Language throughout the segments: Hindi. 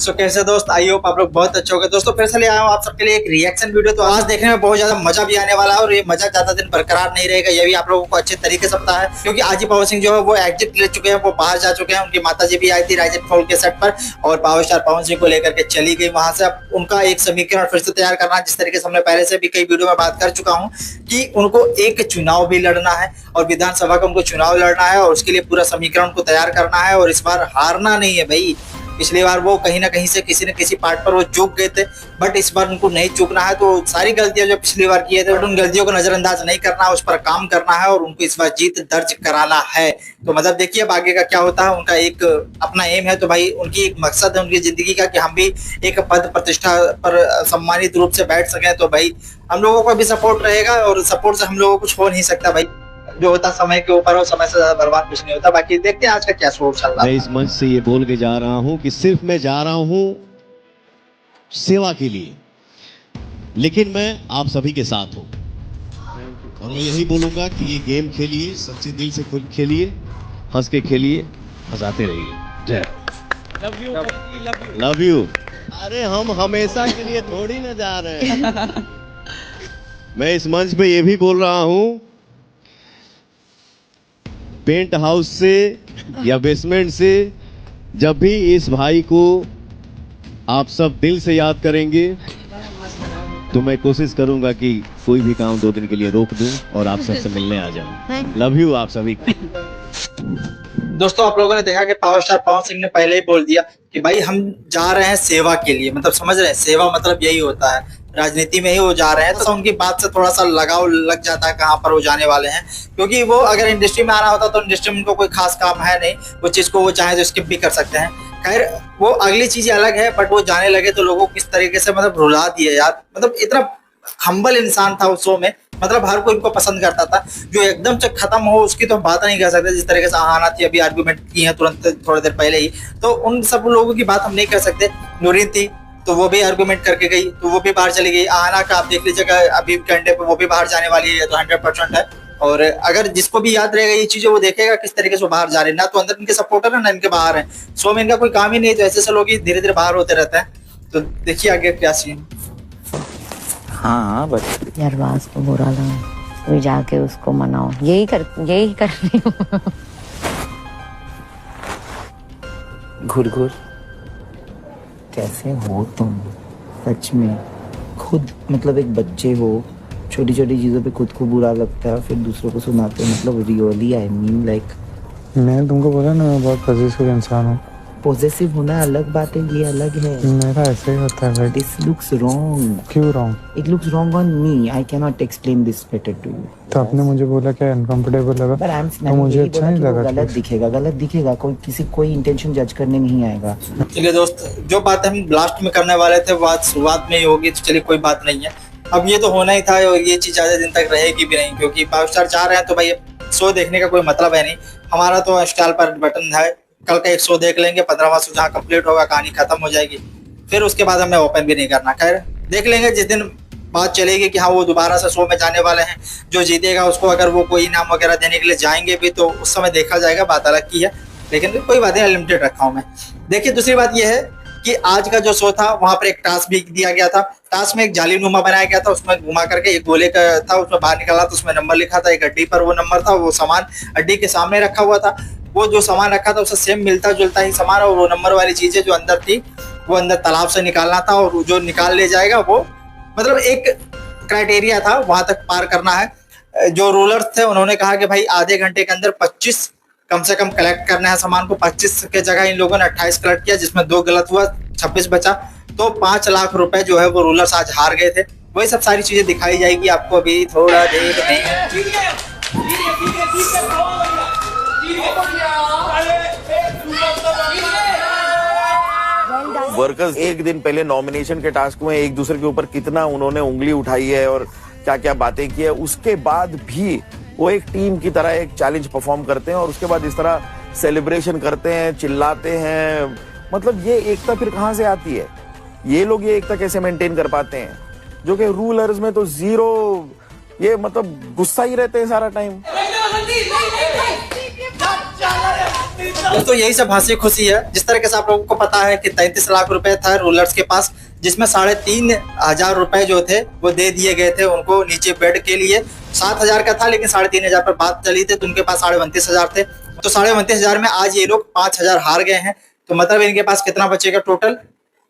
सो कैसे दोस्त, आई होप आप लोग बहुत अच्छे हो गए। दोस्तों फिर से ले आया हूँ आप सबके लिए एक रिएक्शन वीडियो। तो आज देखने में बहुत ज्यादा मजा भी आने वाला है और ये मजा ज्यादा दिन बरकरार नहीं रहेगा, ये भी आप लोगों को अच्छे तरीके से पता है, क्योंकि आजी पवन सिंह जो है वो एग्जिट ले चुके हैं, वो बाहर जा चुके हैं। उनकी माताजी भी आई थी राइजिंग फॉल के सेट पर और पावर स्टार पवन सिंह को लेकर के चली गई वहां से। अब उनका एक समीकरण फिर से तैयार करना, जिस तरीके से हमने पहले से भी कई वीडियो में बात कर चुका हूँ कि उनको एक चुनाव भी लड़ना है और विधानसभा का उनको चुनाव लड़ना है और उसके लिए पूरा समीकरण को तैयार करना है। और इस बार हारना नहीं है भाई। पिछली बार वो कहीं ना कहीं से किसी न किसी पार्ट पर वो चूक गए थे, बट इस बार उनको नहीं चूकना है। तो सारी गलतियां जो पिछली बार किए थे उन गलतियों को नजरअंदाज नहीं करना है, उस पर काम करना है और उनको इस बार जीत दर्ज कराना है। तो मतलब देखिए अब आगे का क्या होता है। उनका एक अपना एम है, तो भाई उनकी एक मकसद है उनकी जिंदगी का कि हम भी एक पद प्रतिष्ठा पर सम्मानित रूप से बैठ सकें। तो भाई हम लोगों का भी सपोर्ट रहेगा और सपोर्ट से हम लोगों को कुछ हो नहीं सकता भाई। जो होता समय के ऊपर हो, समय से ज्यादा बर्बाद कुछ नहीं होता। बाकी देखते हैं आज का क्या शोर चल रहा है। मैं इस मंच से ये बोल के जा रहा हूं कि सिर्फ मैं जा रहा हूं सेवा के लिए, लेकिन मैं आप सभी के साथ हूं और मैं यही बोलूंगा कि ये गेम खेलिए, सच्चे दिल से खेलिए, हंस के खेलिए, हंसाते रहिए। जय लव यू लव यू। अरे हम हमेशा के लिए थोड़ी ना जा रहे हैं। मैं इस मंच पे ये भी बोल रहा हूं, पेंट हाउस से या बेसमेंट से जब भी इस भाई को आप सब दिल से याद करेंगे तो मैं कोशिश करूंगा कि कोई भी काम 2 दिन के लिए रोक दूं और आप सबसे मिलने आ जाऊं। लव यू आप सभी। दोस्तों आप लोगों ने देखा कि पावर स्टार पवन सिंह ने पहले ही बोल दिया कि भाई हम जा रहे हैं सेवा के लिए। मतलब समझ रहे हैं, सेवा मतलब यही होता है, राजनीति में ही वो जा रहे हैं। तो उनकी बात से थोड़ा सा लगाव लग जाता है कहाँ पर वो जाने वाले हैं, क्योंकि वो अगर इंडस्ट्री में आना होता तो इंडस्ट्री में उनको कोई खास काम है नहीं, वो चीज को वो चाहे तो स्किप भी कर सकते हैं। खैर वो अगली चीज अलग है, बट वो जाने लगे तो लोगों को किस तरीके से मतलब रुला दिए यार। मतलब इतना हम्बल इंसान था उस शो में, मतलब हर कोई इनको पसंद करता था। जो एकदम से खत्म हो उसकी तो हम बात नहीं कर सकते। जिस तरीके से आहाना थी, अभी आर्गुमेंट की है तुरंत थोड़ी देर पहले ही, तो उन सब लोगों की बात हम नहीं कर सकते। नूरीन थी तो वो भी आर्गुमेंट करके गई, तो वो भी बाहर चली गई। आहाना का आप देख लीजिएगा अभी घंटे पे वो भी बाहर जाने वाली है, तो 100% है। और अगर जिसको भी याद रहेगा ये चीजें, वो देखेगा किस तरीके से बाहर जा रहे हैं। ना तो अंदर इनके सपोर्टर है ना इनके बाहर है। शो में इनका कोई काम ही नहीं है, तो ऐसे लोग धीरे धीरे बाहर होते रहते हैं। तो देखिए आगे क्या सीन। हाँ बट यार बात तो बुरा लगा, कोई जाके उसको मनाओ। यही कर रही हूँ। घुर कैसे हो तुम सच में? खुद मतलब एक बच्चे हो, छोटी छोटी चीज़ों पे खुद को बुरा लगता है फिर दूसरों को सुनाते हो। मतलब रियली आई मीन लाइक, मैं तुमको बोला ना मैं बहुत पॉजिटिव इंसान हूँ। पॉजिटिव होना अलग बात है, ये अलग है। मेरा ऐसे ही होता है भाई। This looks wrong. क्यों wrong? It looks wrong on me. I can not explain this better to you. तो आपने मुझे बोला क्या अनकंफर्टेबल लगा, तो मुझे अच्छा नहीं लगा। गलत दिखेगा। कोई इंटेंशन जज करने नहीं आएगा। चलिए दोस्त, जो बात हम लास्ट में करने वाले थे बात शुरुआत में ही होगी, तो चलिए कोई बात नहीं है। अब ये तो होना ही था और ये चीज ज्यादा दिन तक रहेगी भी नहीं, क्योंकि पावर स्टार जा रहे हैं तो भाई शो देखने का कोई मतलब है नहीं। हमारा तो इंस्टॉल पर बटन है, कल का एक शो देख लेंगे, 15वां शो जहाँ कंप्लीट होगा कहानी खत्म हो जाएगी, फिर उसके बाद हमें ओपन भी नहीं करना। खैर देख लेंगे जिस दिन बात चलेगी कि हाँ वो दोबारा से शो में जाने वाले हैं, जो जीतेगा उसको अगर वो कोई इनाम वगैरह देने के लिए जाएंगे भी तो उस समय देखा जाएगा, बात अलग की है। लेकिन कोई बात नहीं, लिमिटेड रखा हूँ मैं। देखिए दूसरी बात यह है कि आज का जो शो था वहां पर एक टास्क भी दिया गया था। टास्क में एक जालीनुमा बनाया गया था, उसमें घुमा करके एक गोले का था, उसमें बाहर निकाला तो उसमें नंबर लिखा था। एक अड्डी पर वो नंबर था, वो सामान अड्डी के सामने रखा हुआ था। वो जो सामान रखा था उससे सेम मिलता जुलता ही सामान, और वो नंबर वाली चीजें जो अंदर थी वो अंदर तालाब से निकालना था, और जो निकाल ले जाएगा वो मतलब एक क्राइटेरिया था, वहां तक पार करना है। जो रूलर्स थे उन्होंने कहा कि भाई आधे घंटे के अंदर 25 कम से कम कलेक्ट करना है सामान को। 25 के जगह इन लोगों ने 28 कलेक्ट किया, जिसमें 2 गलत हुआ, 26 बचा। तो 5 लाख रुपए जो है वो रूलर्स आज हार गए थे। वही सब सारी चीजें दिखाई जाएगी आपको अभी थोड़ा देर में। वर्कर्स एक दिन पहले नॉमिनेशन के टास्क में एक दूसरे के ऊपर कितना उन्होंने उंगली उठाई है और क्या क्या बातें की है, उसके बाद भी वो एक टीम की तरह एक चैलेंज परफॉर्म करते हैं और उसके बाद इस तरह सेलिब्रेशन करते हैं, चिल्लाते हैं। मतलब ये एकता फिर कहां से आती है? ये लोग ये एकता कैसे मेंटेन कर पाते हैं, जो कि रूलर्स में तो जीरो, ये मतलब गुस्सा ही रहते हैं सारा टाइम। दोस्तों यही सब हंसी खुशी है। जिस तरीके से आप लोगों को पता है कि 33 लाख रुपए था रूलर्स के पास, जिसमें 3,500 रुपए जो थे वो दे दिए गए थे उनको नीचे बेड के लिए। 7,000 का था लेकिन 3,500 पर बात चली थी तो उनके पास 29,500 थे। तो 29,500 में आज ये लोग 5,000 हार गए हैं। तो मतलब इनके पास कितना बचेगा टोटल?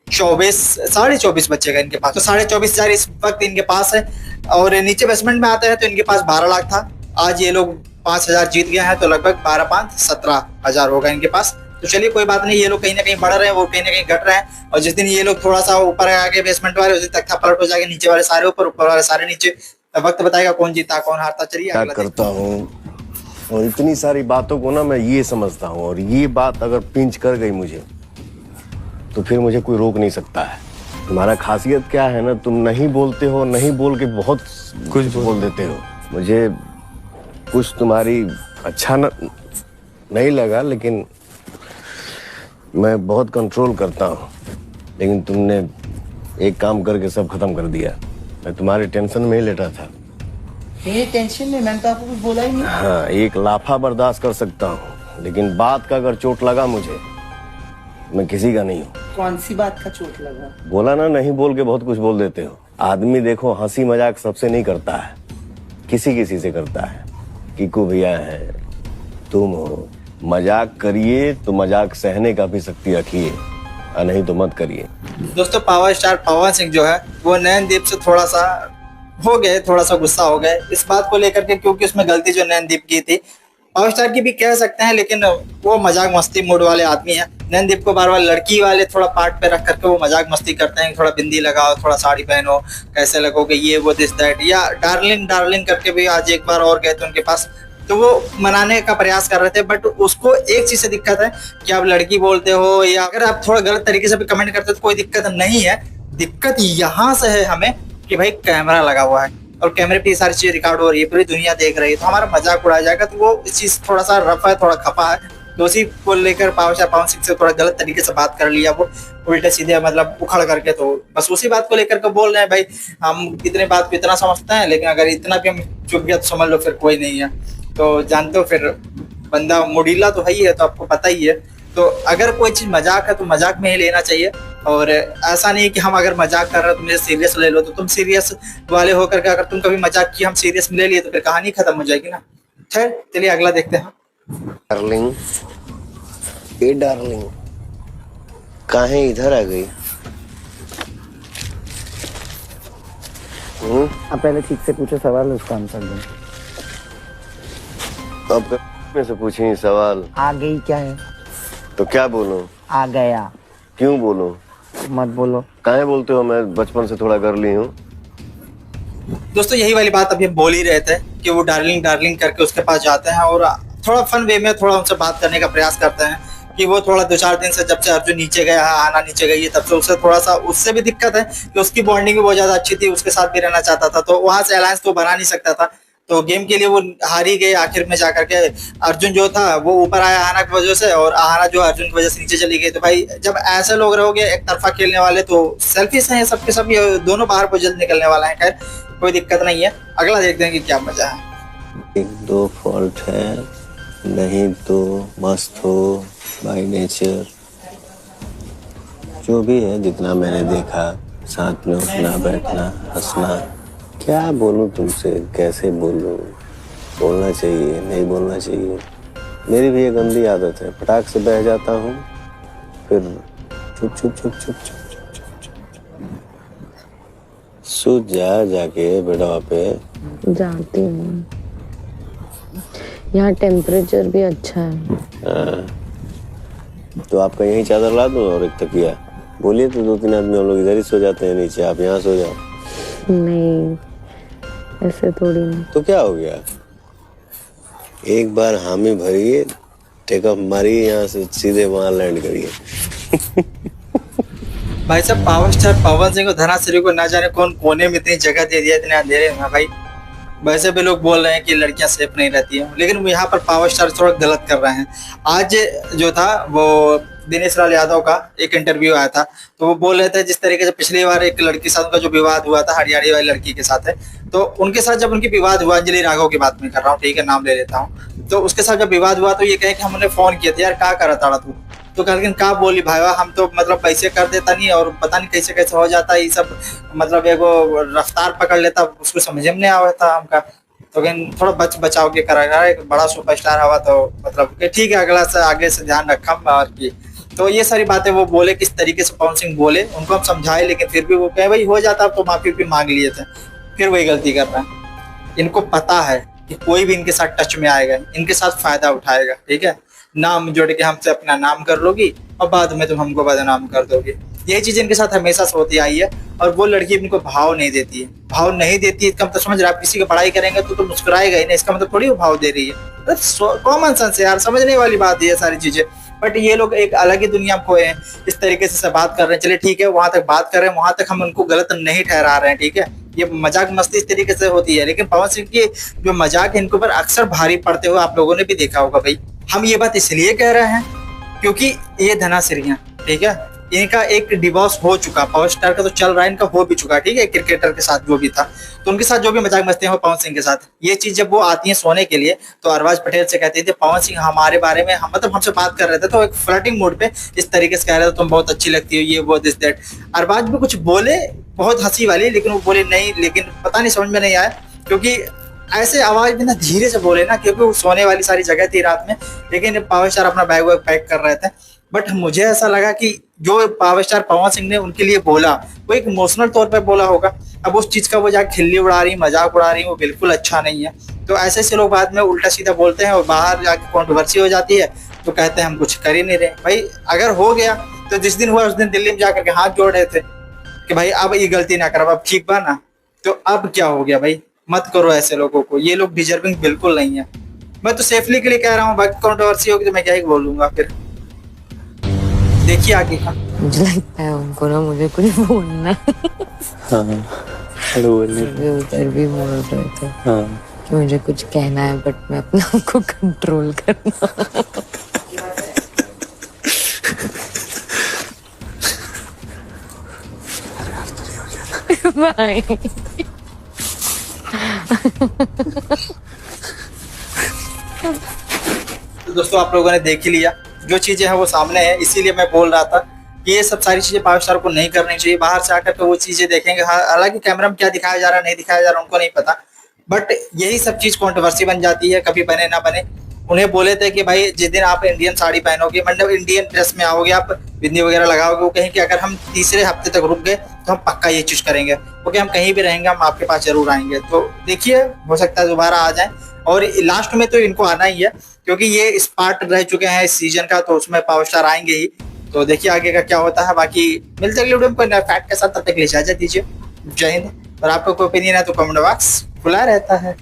24,500 बचेगा इनके पास। तो 24,500 इस वक्त इनके पास है। और नीचे बेसमेंट में आते हैं तो इनके पास 12 लाख था। आज ये लोग 5,000 जीत गए हैं तो लगभग 12,500 17,000 होगा इनके पास। तो चलिए कोई बात नहीं, ये लोग कहीं ना कहीं बढ़ रहे हैं, वो कहीं ना कहीं घट रहे हैं। और जिस दिन ये लोग थोड़ा सा ऊपर आगे बेसमेंट वाले, उस दिन तख्ता पलट हो जाएगा, नीचे वाले सारे ऊपर, ऊपर वाले सारे नीचे। तो वक्त बताएगा कौन जीता कौन हारता। चलिए क्या करता हूँ और इतनी सारी बातों को ना मैं ये समझता हूँ, और ये बात अगर पिंच कर गई मुझे तो फिर मुझे कोई रोक नहीं सकता है। तुम्हारा खासियत क्या है ना, तुम नहीं बोलते हो, नहीं बोल के बहुत कुछ बोल देते हो। मुझे कुछ तुम्हारी अच्छा नहीं लगा, लेकिन मैं बहुत कंट्रोल करता हूँ। लेकिन तुमने एक काम करके सब खत्म कर दिया। मैं तुम्हारे टेंशन में ही लेटा था। ये टेंशन में मैंने तो आपको कुछ बोला ही नहीं। हाँ, एक लाफा बर्दाश्त कर सकता हूँ, लेकिन बात का अगर चोट लगा मुझे, मैं किसी का नहीं हूँ। कौन सी बात का चोट लगा? बोला ना, नहीं बोल के बहुत कुछ बोल देते हो। आदमी देखो हंसी मजाक सबसे नहीं करता है, किसी किसी से करता है। कीकू भैया है, तुम हो। मजाक करिए तो मजाक सहने का भी शक्ति रखिए, और नहीं तो मत करिए। दोस्तों पावर स्टार पवन सिंह जो है वो नैनदीप से थोड़ा सा हो गए, थोड़ा सा गुस्सा हो गए इस बात को लेकर के, क्योंकि उसमें गलती जो नैनदीप की थी, पावर स्टार की भी कह सकते हैं, लेकिन वो मजाक मस्ती मूड वाले आदमी हैं। नैनदीप को बार बार लड़की वाले थोड़ा पार्ट पे रख करके वो मजाक मस्ती करते हैं, थोड़ा बिंदी लगाओ, थोड़ा साड़ी पहनो, कैसे लगोगे, ये वो दिस दैट, या डार्लिंग डार्लिंग करके भी आज एक बार और गए थे उनके पास, तो वो मनाने का प्रयास कर रहे थे। बट उसको एक चीज से दिक्कत है कि आप लड़की बोलते हो या अगर आप थोड़ा गलत तरीके से भी कमेंट करते हो तो कोई दिक्कत नहीं है। दिक्कत यहाँ से है हमें कि भाई कैमरा लगा हुआ है और कैमरे पे सारी चीजें रिकॉर्ड हो रही है, पूरी दुनिया देख रही है, तो हमारा मजाक उड़ाया जाएगा। तो वो इस चीज थोड़ा सा रफ है, थोड़ा खपा है। तो उसी को लेकर पावर स्टार पवन सिंह से थोड़ा गलत तरीके से बात कर लिया, वो उल्टे सीधे मतलब उखड़ करके। तो बस उसी बात को लेकर के बोल रहे हैं भाई, हम इतने बात को इतना समझते हैं, लेकिन अगर इतना भी हम चुप गया तो समझ लो फिर कोई नहीं है। तो जानते हो फिर बंदा मुडीला तो है ही है, तो आपको पता ही है। तो अगर कोई चीज मजाक है तो मजाक में ही लेना चाहिए, और ऐसा नहीं कि हम अगर मजाक कर रहे हो तो मुझे सीरियस ले लो। तो तुम सीरियस वाले होकर के अगर तुम कभी मजाक की हम सीरियस में ले लिए तो फिर कहानी खत्म हो जाएगी ना। खैर चलिए अगला देखते हैं। डार्लिंग, ए डार्लिंग, काहे इधर आ गई? आप पहले ठीक से पूछो सवाल, उसका आंसर दो। अब में से पूछी सवाल। आ गई क्या है? तो क्या बोलूं? आ गया। क्यों बोलूं? मत बोलो। काहे बोलते हो? मैं बचपन से थोड़ा गर्ली हूँ। दोस्तों यही वाली बात अभी हम बोल ही रहे थे कि वो डार्लिंग डार्लिंग करके उसके पास जाते हैं और थोड़ा फन वे में थोड़ा उनसे बात करने का प्रयास करते हैं कि वो थोड़ा 2-4 दिन से जब से अर्जुन नीचे गया है, आना नीचे गई है, तब से उससे थोड़ा सा उससे भी दिक्कत है कि उसकी बॉन्डिंग भी बहुत ज्यादा अच्छी थी, उसके साथ भी रहना चाहता था। तो वहां से अलायंस तो बना नहीं सकता था, तो गेम के लिए वो हार ही गए आखिर में जाकर के। अर्जुन जो था वो ऊपर आया आहाना की वजह से, और आहाना जो अर्जुन की वजह से नीचे चली गई। तो भाई जब ऐसे लोग रहोगे एक तरफा खेलने वाले तो सेल्फिश हैं सबके सब, ये दोनों बाहर को जल्द निकलने वाला है। खैर कोई दिक्कत नहीं है, अगला देखते हैं कि क्या मजा है। 1-2 फॉल्ट है, नहीं तो मस्त हो बाय नेचर। जो भी है, जितना मैंने देखा, साथ में उठना बैठना हंसना। क्या बोलूं तुमसे, कैसे बोलूं? बोलना चाहिए नहीं बोलना चाहिए, मेरी भी एक गंदी आदत है। फटाक से बह जाता हूँ, फिर चुप चुप चुप चुप चुप चुप चुप चुप सो जाके बेडवा पे जाती हूँ। यहाँ टेम्परेचर भी अच्छा है। तो आपका यही चादर ला दो और एक तकिया। बोलिए तो 2-3 आदमी हम लोग इधर ही सो जाते हैं नीचे, आप यहाँ सो जाओ। नहीं ऐसे थोड़ी नहीं। तो क्या हो गया? एक बार हामी भरिए, टेक ऑफ मारिए, यहाँ से सीधे वहां लैंड करिए। भाई साहब पावर स्टार पवन सिंह को धनाश्री को ना जाने कौन कोने में इतनी जगह दे दिया, इतने अंधेरे में। भाई वैसे भी लोग बोल रहे हैं कि लड़कियां सेफ नहीं रहती हैं, लेकिन यहाँ पर पावर स्टार थोड़ा गलत कर रहे हैं। आज जो था वो दिनेश लाल यादव का एक इंटरव्यू आया था, तो वो बोल रहे थे जिस तरीके से पिछली बार एक लड़की के साथ उनका जो विवाद हुआ था, हरियाणवी वाली लड़की के साथ है, तो उनके साथ जब उनकी विवाद हुआ, अंजलि राघव की बात मैं कर रहा हूँ, ठीक है, नाम ले लेता हूँ, तो उसके साथ जब विवाद हुआ तो ये कहे कि हमने फोन किया था, यार क्या करा था तू, तो कहलकिन का बोली भाई हम तो मतलब पैसे कर देता नहीं और पता नहीं कैसे कैसे हो जाता ये सब, मतलब एगो रफ्तार पकड़ लेता, उसको समझ में नहीं आवा था हमका, तो थोड़ा बचाव के करा, एक बड़ा सुपरस्टार हवा तो मतलब कि ठीक है अगला से आगे से ध्यान रखा और की, तो ये सारी बातें वो बोले किस तरीके से पवन सिंह बोले, उनको हम समझाए लेकिन फिर भी वो कहे भाई हो जाता, तो माफी भी मांग लिए थे, फिर वही गलती कर रहा है। इनको पता है कि कोई भी इनके साथ टच में आएगा, इनके साथ फायदा उठाएगा, ठीक है, नाम जोड़ के हमसे अपना नाम कर लोगी और बाद में तुम हमको बदनाम कर दोगे, यही चीज इनके साथ हमेशा से होती आई है। और वो लड़की इनको भाव नहीं देती है, भाव नहीं देती है, इसका मतलब समझ रहा है, आप किसी की पढ़ाई करेंगे तो मुस्कुराएगा ही नहीं, इसका मतलब थोड़ी वो भाव दे रही है, कॉमन सेंस है यार, समझने वाली बात है ये सारी चीजें। बट ये लोग एक अलग ही दुनिया में खोए हैं, इस तरीके से बात कर रहे हैं, चलिए ठीक है वहां तक बात कर रहे हैं, वहां तक हम उनको गलत नहीं ठहरा रहे हैं, ठीक है, ये मजाक मस्ती इस तरीके से होती है, लेकिन पवन सिंह की जो मजाक है इनके ऊपर अक्सर भारी पड़ते हुए आप लोगों ने भी देखा होगा। भाई हम ये बात इसलिए कह रहे हैं क्योंकि ये धनाश्री, ठीक है, इनका एक डिवोर्स हो चुका, पावर स्टार का तो चल रहा है, इनका हो भी चुका, ठीक है, क्रिकेटर के साथ जो भी था, तो उनके साथ जो भी मजाक मस्ती हो पवन सिंह के साथ, ये चीज जब वो आती है सोने के लिए तो अरबाज पटेल से कहती थी पवन सिंह हमारे बारे में मतलब हमसे बात कर रहे थे तो एक फ्लर्टिंग मूड पे इस तरीके से कह रहे थे तुम बहुत अच्छी लगती हो, ये वो दिस दैट, अरबाज भी कुछ बोले बहुत हंसी वाली, लेकिन वो बोले नहीं, लेकिन पता नहीं समझ में नहीं आया क्योंकि ऐसे आवाज भी ना धीरे से बोले ना, क्योंकि वो सोने वाली सारी जगह थी रात में, लेकिन पावर स्टार अपना बैग वैग पैक कर रहे थे। बट मुझे ऐसा लगा कि जो पावर स्टार पवन सिंह ने उनके लिए बोला वो एक इमोशनल तौर पे बोला होगा, अब उस चीज का वो जाकर खिल्ली उड़ा रही, मजाक उड़ा रही, वो बिल्कुल अच्छा नहीं है। तो ऐसे ऐसे लोग बाद में उल्टा सीधा बोलते हैं और बाहर जाके कंट्रोवर्सी हो जाती है तो कहते हैं हम कुछ कर ही नहीं रहे। भाई अगर हो गया तो जिस दिन हुआ उस दिन दिल्ली में जाकर के हाथ जोड़ रहे थे कि भाई अब ये गलती ना करो, अब ठीक बा ना, तो अब क्या हो गया भाई, मत करो ऐसे लोगों को, ये लोग डिजर्विंग बिल्कुल नहीं है। मैं तो सेफली के लिए कह रहा हूँ, बाकी कंट्रोवर्सी होगी तो मैं क्या ही बोलूंगा, फिर देखिए आगे का। मुझे लगता है उनको ना मुझे कुछ बोलना हाँ हेलो उधर भी बोल रहे थे हाँ कि मुझे कुछ कहना है बट मैं अपने आप को कंट्रोल करना बाय। तो दोस्तों आप लोगों ने देख ही लिया, जो चीजें हैं वो सामने है, इसीलिए मैं बोल रहा था कि ये सब सारी चीजें पावर स्टार को नहीं करनी चाहिए। बाहर से आकर के वो चीजें देखेंगे, हालांकि कैमरा में क्या दिखाया जा रहा है नहीं दिखाया जा रहा उनको नहीं पता, बट यही सब चीज कंट्रोवर्सी बन जाती है, कभी बने ना बने। उन्हें बोले थे कि भाई जिस दिन आप इंडियन साड़ी पहनोगे, मतलब इंडियन ड्रेस में आओगे, आप बिंदी वगैरह लगाओगे, वो कहें कि अगर हम तीसरे हफ्ते तक रुक गए तो हम पक्का ये चीज करेंगे, क्योंकि हम कहीं भी रहेंगे हम आपके पास जरूर आएंगे। तो देखिए हो सकता है दोबारा आ जाए, और लास्ट में तो इनको आना ही है क्योंकि ये इस पार्ट रह चुके हैं इस सीजन का, तो उसमें पावर स्टार आएंगे ही। तो देखिए आगे का क्या होता है। बाकी मिलते अगले वीडियो में कोई नया फैक्ट के साथ, तब तक इजाजत दीजिए, जय हिंद। और आपका कोई ओपिनियन है तो कमेंट बॉक्स खुला रहता है।